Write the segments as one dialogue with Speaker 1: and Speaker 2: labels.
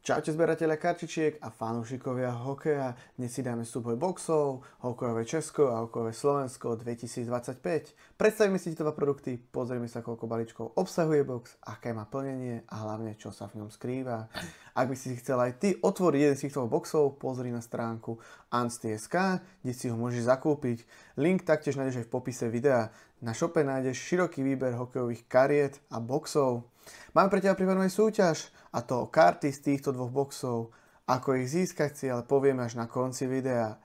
Speaker 1: Čaute zberatelia kartičiek a fanúšikovia hokeja. Dnes si dáme súboj boxov, hokejové Česko a hokejové Slovensko 2025. Predstavíme si tieto dva produkty, pozrieme sa, koľko balíčkov obsahuje box, aké má plnenie a hlavne, čo sa v ňom skrýva. Ak by si chcel aj ty otvoriť jeden z týchto boxov, pozri na stránku Ansty.sk, kde si ho môžeš zakúpiť. Link taktiež nájdeš aj v popise videa. Na shope nájdeš široký výber hokejových kariet a boxov. Máme pre teba pripravenú aj súťaž, a to o karty z týchto dvoch boxov. Ako ich získať si, ale povieme až na konci videa.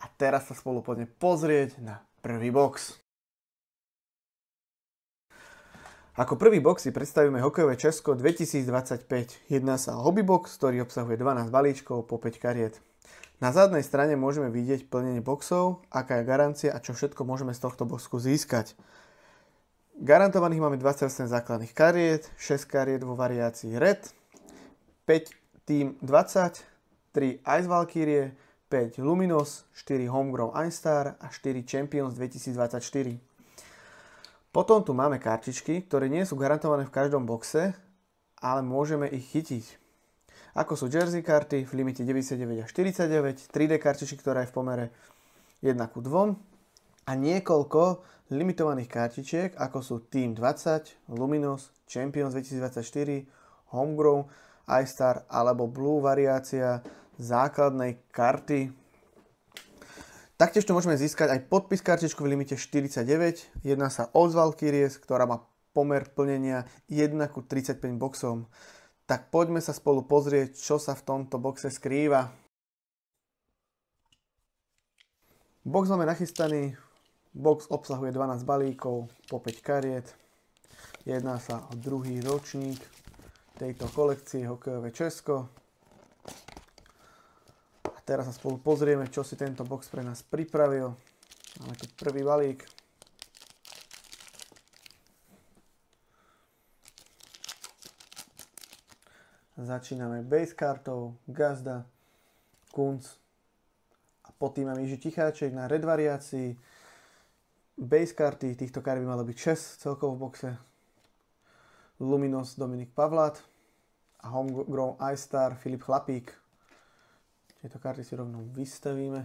Speaker 1: A teraz sa spolu poďme pozrieť na prvý box. Ako prvý box si predstavíme hokejové Česko 2025. Jedná sa o hobby box, ktorý obsahuje 12 balíčkov po 5 kariet. Na zadnej strane môžeme vidieť plnenie boxov, aká je garancia a čo všetko môžeme z tohto boxu získať. Garantovaných máme 28 základných kariet, 6 kariet vo variácii Red, 5 Team 20, 3 Ice Valkyrie, 5 Luminos, 4 Homegrown Einstar a 4 Champions 2024. Potom tu máme kartičky, ktoré nie sú garantované v každom boxe, ale môžeme ich chytiť. Ako sú jersey karty v limite 99 a 49, 3D kartičky, ktorá je v pomere 1:2 a niekoľko limitovaných kartičiek, ako sú Team 20, Luminos, Champions 2024, Homegrown, iStar alebo Blue variácia základnej karty. Taktiež tu môžeme získať aj podpis kartičku v limite 49. Jedná sa o Valkyries, ktorá má pomer plnenia 1:35 boxom. Tak poďme sa spolu pozrieť, čo sa v tomto boxe skrýva. Box máme nachystaný. Box obsahuje 12 balíkov po 5 kariet. Jedná sa o druhý ročník tejto kolekcie hokejové Česko. A teraz sa spolu pozrieme, čo si tento box pre nás pripravil. Máme tu prvý balík. Začíname base kartou, Gazda, Kunc a pod tým máme Jiří Ticháček na red variácii. Base karty týchto kariet by malo byť 6 celkovo v boxe. Luminos Dominik Pavlát a Homegrown iStar Filip Chlapík. Tieto karty si rovno vystavíme.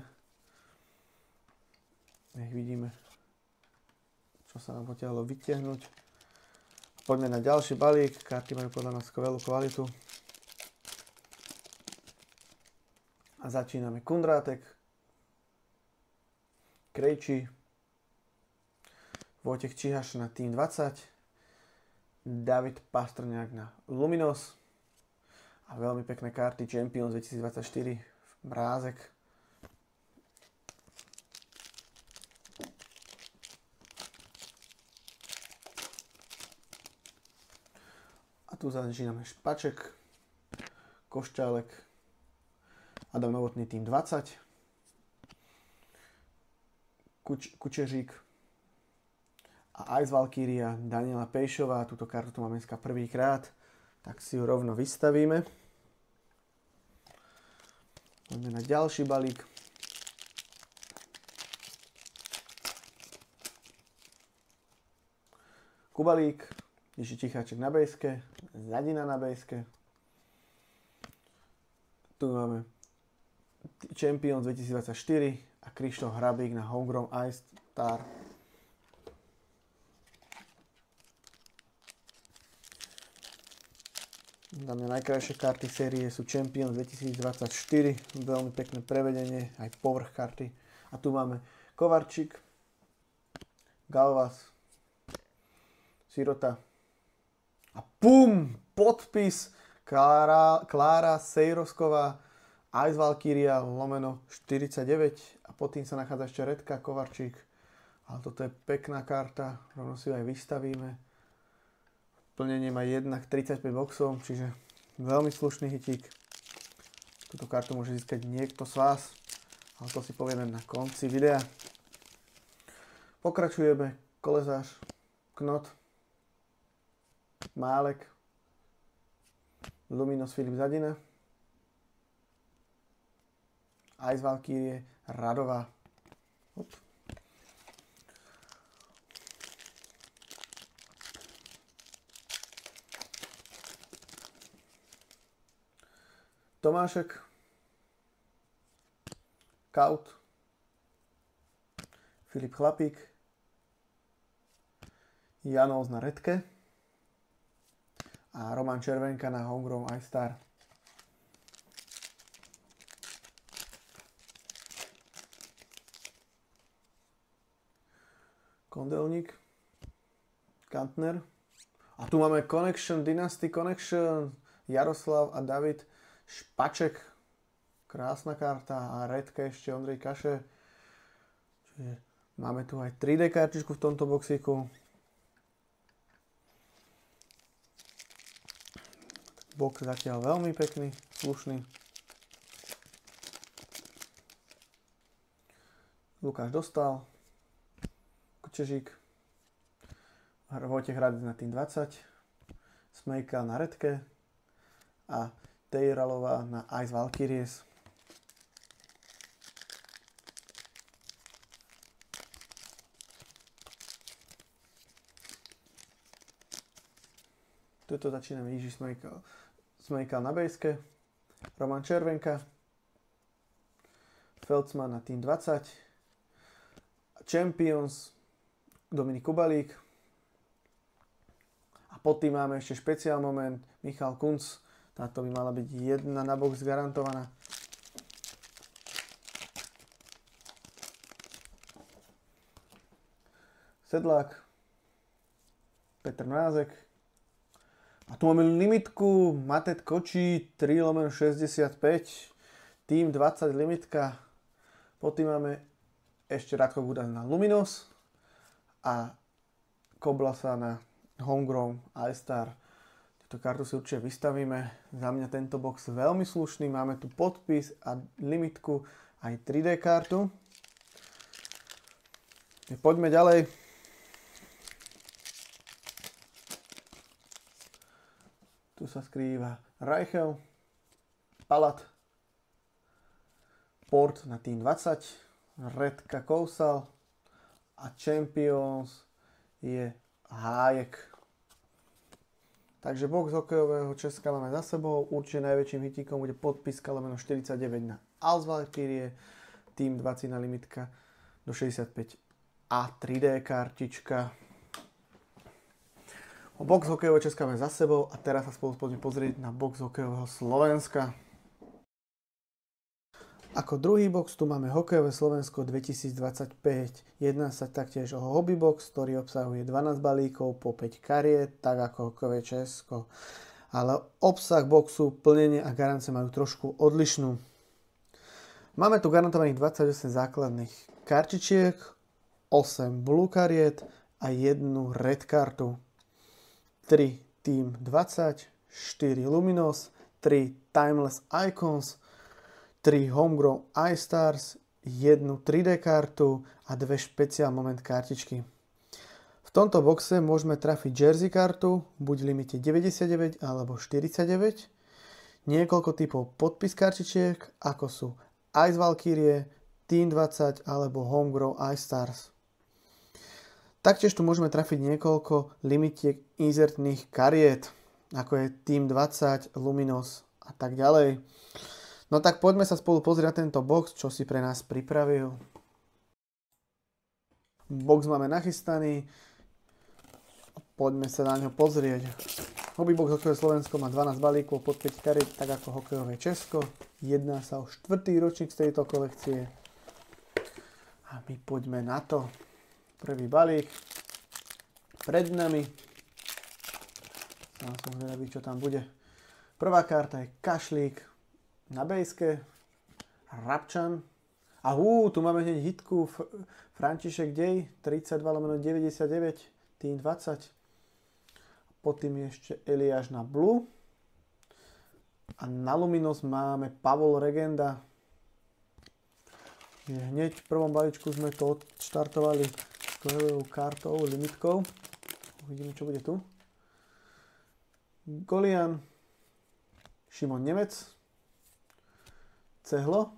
Speaker 1: Nech vidíme, čo sa nám potiahlo vytiahnuť. Poďme na ďalší balík. Karty majú podľa nás skvelú kvalitu. A začíname Kundrátek, Krejčí, Vojtech Čihaš na Team 20, David Pastrňák na Luminos a veľmi pekné karty Champions 2024 Mrázek. A tu začíname Špaček, Košťálek, Adam Novotný Team 20, Kučeřík a Ice Valkyria Daniela Pejšová. Túto kartu tu máme dneska prvýkrát, tak si ju rovno vystavíme. Poďme na ďalší balík. Kubalík, Jiří Ticháček na bejske, Zadina na bejske. Tu máme Champions 2024 a Krištof Hrabík na Homegrown iStar. Za mňa najkrajšie karty série sú Champions 2024, veľmi pekné prevedenie, aj povrch karty. A tu máme Kovarčík, Galvas, Sirota a pum! Podpis Klára Sejrosková, Ice Valkyria lomeno 49 a pod tým sa nachádza ešte Redka Kovarčík. Ale toto je pekná karta, rovno si ju aj vystavíme. Plnenie má 1:35 boxov, čiže veľmi slušný hitík. Túto kartu môže získať niekto z vás, ale to si povieme na konci videa. Pokračujeme Kolezář, Knot, Málek, Luminos Filip Zadina, Ice Valkyrie Radová. Tomášek, Kaut, Filip Chlapík, Janov na redke a Roman Červenka na Homegrown iStar. Kondelník, Kantner. A tu máme Connection, Dynasty Connection, Jaroslav a David Špaček. Krásna karta a redka ešte Ondrej Kaše. Čiže máme tu aj 3D kartičku v tomto boxíku. Box zatiaľ veľmi pekný, slušný. Lukáš dostal. Kučežík. Vojtech Hradec na tým 20. Smejka na redke. A Tejralová na Ice Valkyries. Tuto začíname Jiži Smejkal na bejske. Roman Červenka. Felcman na tým 20. Champions Dominik Kubalík. A pod tým máme ešte špeciál moment Michal Kunc. Táto by mala byť jedna na box garantovaná. Sedlák. Petr Mrázek. A tu máme limitku Matet Kočí 3/65. Tým 20 limitka. Pod tým máme ešte Radko Gudas na Luminos a Koblasa na Homegrown iStar. Túto kartu si určite vystavíme. Za mňa tento box veľmi slušný. Máme tu podpis a limitku, aj 3D kartu. Poďme ďalej. Tu sa skrýva Reichel, Palat, Port na tým 20. Redka Kousal a Champions je Hájek. Takže box hokejového Česka máme za sebou. Určite najväčším hitíkom bude podpis Kalameno 49 na Ice Valkyrie, tým 20 na limitka do 65 a 3D kartička. Box hokejového Česka máme za sebou a teraz sa spolu poďme pozrieť na box hokejového Slovenska. Ako druhý box tu máme hokejové Slovensko 2025. Jedná sa taktiež o hobby box, ktorý obsahuje 12 balíkov po 5 kariet, tak ako hokejové Česko. Ale obsah boxu, plnenie a garancie majú trošku odlišnú. Máme tu garantovaných 28 základných kartičiek, 8 blue kariet a 1 red kartu. 3 Team 20, 4 Luminos, 3 Timeless Icons, 3 Homegrown iStars, 1 3D kartu a 2 špeciál moment kartičky. V tomto boxe môžeme trafiť jersey kartu, buď v limite 99 alebo 49, niekoľko typov podpis kartičiek, ako sú Ice Valkyrie, Team 20 alebo Homegrown iStars. Taktiež tu môžeme trafiť niekoľko limitiek inzertných kariet, ako je Team 20, Luminos a tak ďalej. No tak poďme sa spolu pozrieť na tento box, čo si pre nás pripravil. Box máme nachystaný. Poďme sa na ňo pozrieť. Hobby box hokejové Slovensko má 12 balíkov pod 5 kariet, tak ako hokejové Česko. Jedná sa o 4. ročník z tejto kolekcie. A my poďme na to. Prvý balík. Pred nami. Sám som zvedavý, čo tam bude. Prvá karta je Kašlík. Na bejske Rabčan. A tu máme hneď hitku František Dej 32/99 tým 20. Pod tým je ešte Eliáš na blue. A na Luminos máme Pavol Regenda. Hneď v prvom balíčku sme to odštartovali skvelou kartou, limitkou. Uvidíme, čo bude tu. Golian, Šimon Nemec, Cehlo,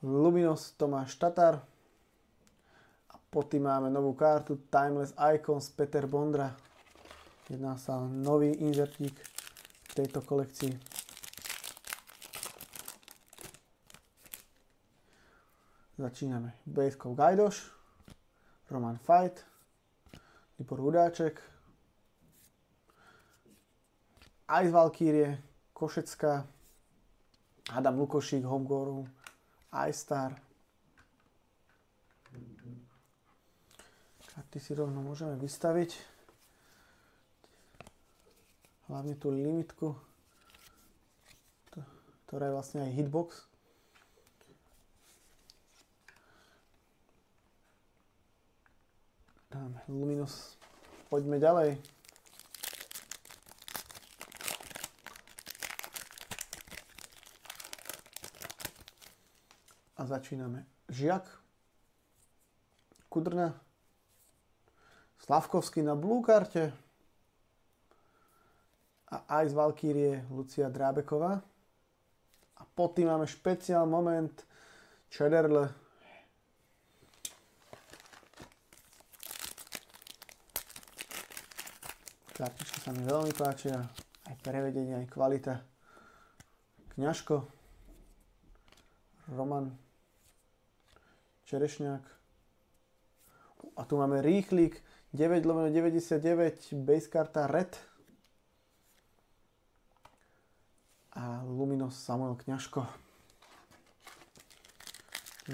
Speaker 1: Luminos Tomáš Tatar a pod tým máme novú kartu Timeless Icons Peter Bondra. Jedná sa o nový inzertík tejto kolekcii. Začíname Bejskov Gajdoš, Roman Fajt, Libor Hudáček, Ice Valkyrie, Košecká, Adam Lukošík, Homegrown, iStar. Karty si rovno môžeme vystaviť. Hlavne tú limitku, ktorá je vlastne aj hitbox. Dáme Luminous. Poďme ďalej. A začíname. Žiak, Kudrna, Slavkovský na blue karte a Ice Valkyrie Lucia Drábeková. A pod tým máme špeciál moment Čederle. Kartičky sa mi veľmi páčia, aj prevedenie, aj kvalita. Kňažko, Roman Čerešňák. A tu máme rýchlik 9/99 base karta Red. A Luminous Samuel Kňažko.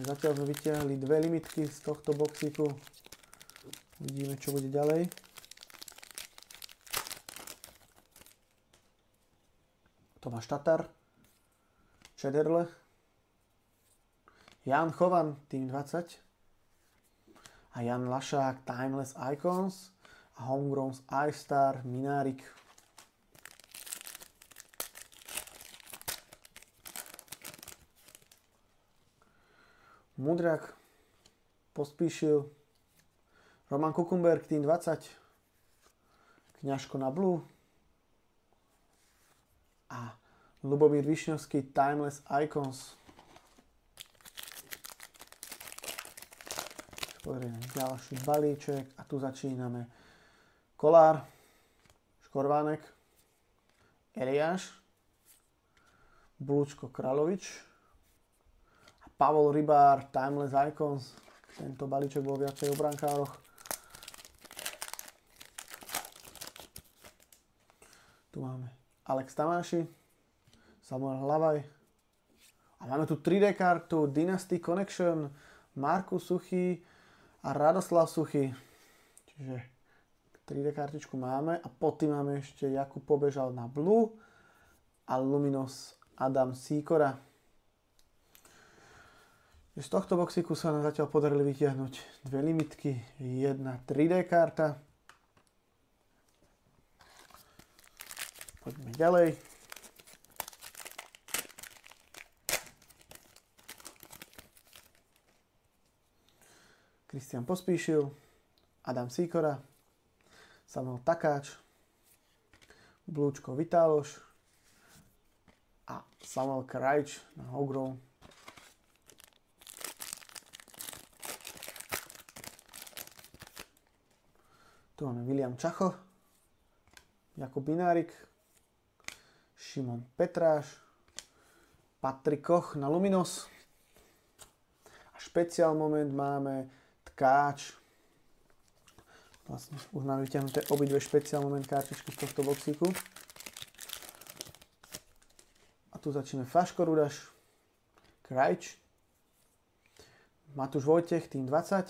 Speaker 1: Zatiaľ sme vytiahli dve limitky z tohto boxíku. Uvidíme, čo bude ďalej. Tomáš Tatar, Čederle, Jan Chovan, Team 20 a Jan Lašák, Timeless Icons a Homegrown iStar, Minárik. Mudrak, Pospíšil, Roman Kukumberg, Team 20, Kňažko na blue a Lubomír Višňovský, Timeless Icons. Pozrieme ďalší balíček a tu začíname. Kolár, Škorvánek, Eliáš, Blúčko Kráľovič a Pavol Rybár, Timeless Icons. Tento balíček bol viacej o brankároch. Tu máme Alex Tamáši, Samuel Hlavaj a máme tu 3D kartu Dynasty Connection, Markus Suchý a Radoslav Suchý. Čiže 3D kartičku máme a pod tým máme ešte Jakub Pobežal na blue a Luminous Adam Sýkora. Z tohto boxíku sa nám zatiaľ podarili vytiahnuť dve limitky, jedna 3D karta. Poďme ďalej. Kristian Pospíšil, Adam Sýkora, Samuel Takáč, Blúčko Vitáloš a Samuel Krajč na Homegrown. Tu máme William Čacho, Jakub Minárik, Šimon Petráš, Patrik Koch na Luminous a špeciál moment máme Tkáč. Vlastne už máme vyťahnuté obidve špeciál moment kartičky z tohto boxíku. A tu začneme Faško Rudaš, Krajč, Matúš Vojtech, Team 20,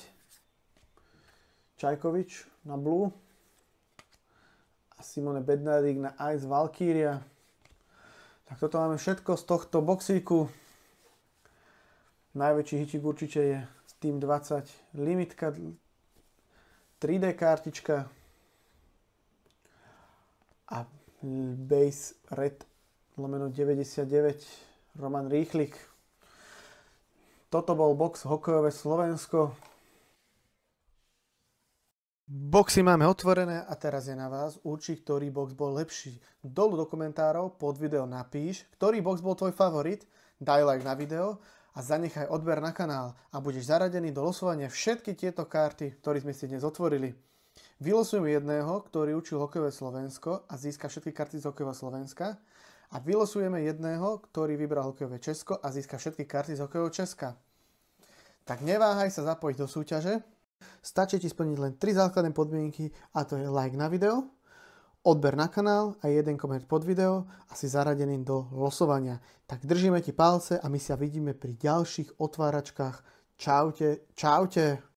Speaker 1: Čajkovič na blue a Simone Bednárik na Ice Valkyria. Tak toto máme všetko z tohto boxíku. Najväčší hičík určite je Team 20 limitka 3D kartička a base Red /99 Roman Rýchlik. Toto bol box Hokejové Slovensko. Boxy máme otvorené a teraz je na vás určiť, ktorý box bol lepší. Dolu do komentárov pod video napíš, ktorý box bol tvoj favorit, daj like na video a zanechaj odber na kanál a budeš zaradený do losovania všetky tieto karty, ktoré sme si dnes otvorili. Vylosujeme jedného, ktorý učil hokejové Slovensko a získa všetky karty z hokejového Slovenska. A vylosujeme jedného, ktorý vybral hokejové Česko a získa všetky karty z hokejového Česka. Tak neváhaj sa zapojiť do súťaže. Stačí ti splniť len 3 základné podmienky, a to je like na video, odber na kanál a jeden koment pod video a si zaradený do losovania. Tak držíme ti palce a my sa vidíme pri ďalších otváračkách. Čaute, čaute.